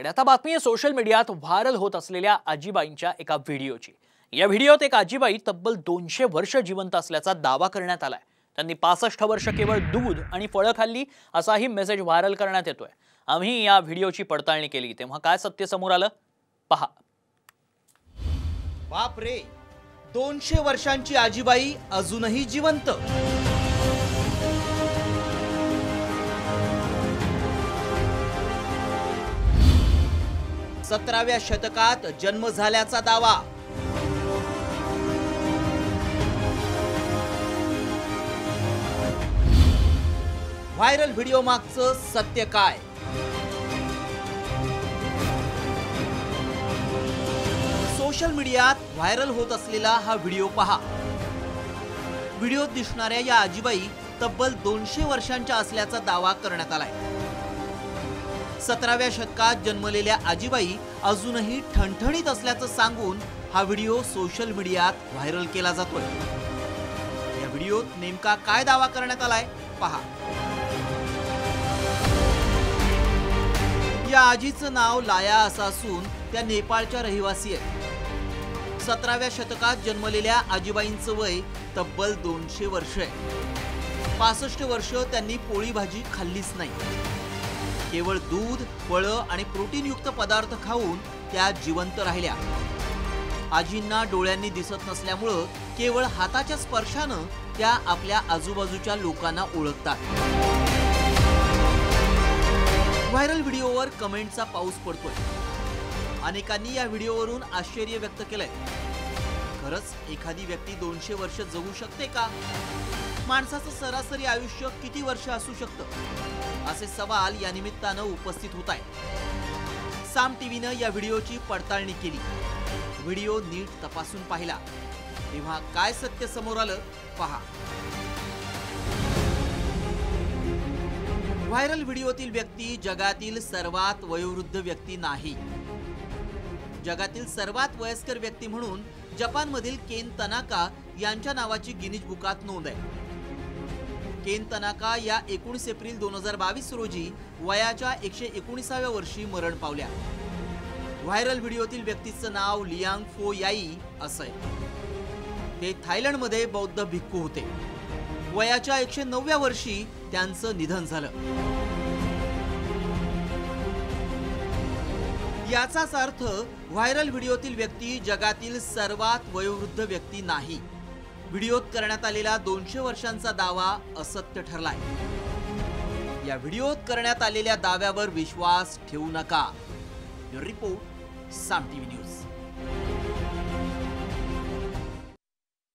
कडे आता बातमी आहे सोशल मीडियात व्हायरल होत असलेल्या आजीबाईंच्या एका व्हिडिओची। या व्हिडिओत एक आजीबाई तब्बल 200 वर्ष जिवंत असल्याचा दावा करण्यात आलाय। त्यांनी 65 वर्ष केवळ दूध आणि फळं खाल्ली असाही मेसेज व्हायरल करण्यात येतोय। आम्ही या व्हिडिओची पडताळणी केली तेव्हा काय सत्य समोर आलं पहा। बाप रे, 200 वर्षांची आजीबाई अजूनही जिवंत। 17व्या शतकात जन्म झाल्याचा दावा। व्हायरल व्हिडिओ मागचं सत्य काय? सोशल मीडियात व्हायरल होत असलेला हा व्हिडिओ पहा। व्हिडिओत दिसणाऱ्या या आजीबाई तब्बल 200 वर्षांच्या असल्याचा दावा करण्यात आलाय। 17व्या शतकात जन्मलेल्या आजीबाई अजूनही ठणठणीत असल्याचं सांगून हा व्हिडिओ सोशल मीडियात व्हायरल केला जातोय। या व्हिडिओत नेमका काय दावा करण्यात आलाय पहा। या आजीचं नाव लाया असं असून त्या नेपाळच्या रहिवासी आहेत। 17व्या शतकात जन्मलेल्या आजीबाईंचं वय तब्बल 200 वर्ष आहे। 65 वर्ष त्यांनी पोळी भाजी खाल्लीच नाही। केवळ दूध, फळं आणि प्रोटीनयुक्त पदार्थ खाऊन त्या जिवंत राहिल्या। आजींना डोळ्यांनी दिसत नसल्यामुळं केवळ हाताच्या स्पर्शानं त्या आपल्या आजूबाजूच्या लोकांना ओळखतात। व्हायरल व्हिडिओवर कमेंटचा पाऊस पडतोय। अनेकांनी या व्हिडिओवरून आश्चर्य व्यक्त केलंय। खरंच एखादी व्यक्ती 200 वर्ष जगू शकते का? माणसाचं सरासरी आयुष्य किती वर्ष असू शकतं असे सवाल या निमित्तानं उपस्थित होत आहेत। साम टीव्हीनं या व्हिडिओची पडताळणी केली। व्हिडिओ नीट तपासून पाहिला तेव्हा काय सत्य समोर आलं पहा। व्हायरल व्हिडिओतील व्यक्ती जगातील सर्वात वयोवृद्ध व्यक्ती नाही। जगातील सर्वात वयस्कर व्यक्ती म्हणून जपानमधील केन तनाका यांच्या नावाची गिनीज बुकात नोंद आहे। केन तनाका या 19 एप्रिल 2022 रोजी वयाच्या 119व्या वर्षी मरण पावल्या। व्हायरल व्हिडिओतील व्यक्तीचं नाव लियांग फो याई असं आहे। ते थायलंडमध्ये बौद्ध भिक्खू होते। वयाच्या 109व्या वर्षी त्यांचं निधन झालं। याचाच अर्थ व्हायरल व्हिडिओतील व्यक्ती जगातील सर्वात वयोवृद्ध व्यक्ती नाही। व्हिडिओत करण्यात आलेला 200 वर्षांचा दावा असत्य ठरलाय। या व्हिडिओत करण्यात आलेल्या दाव्यावर विश्वास ठेवू नका। रिपोर्ट साम टीव्ही न्यूज।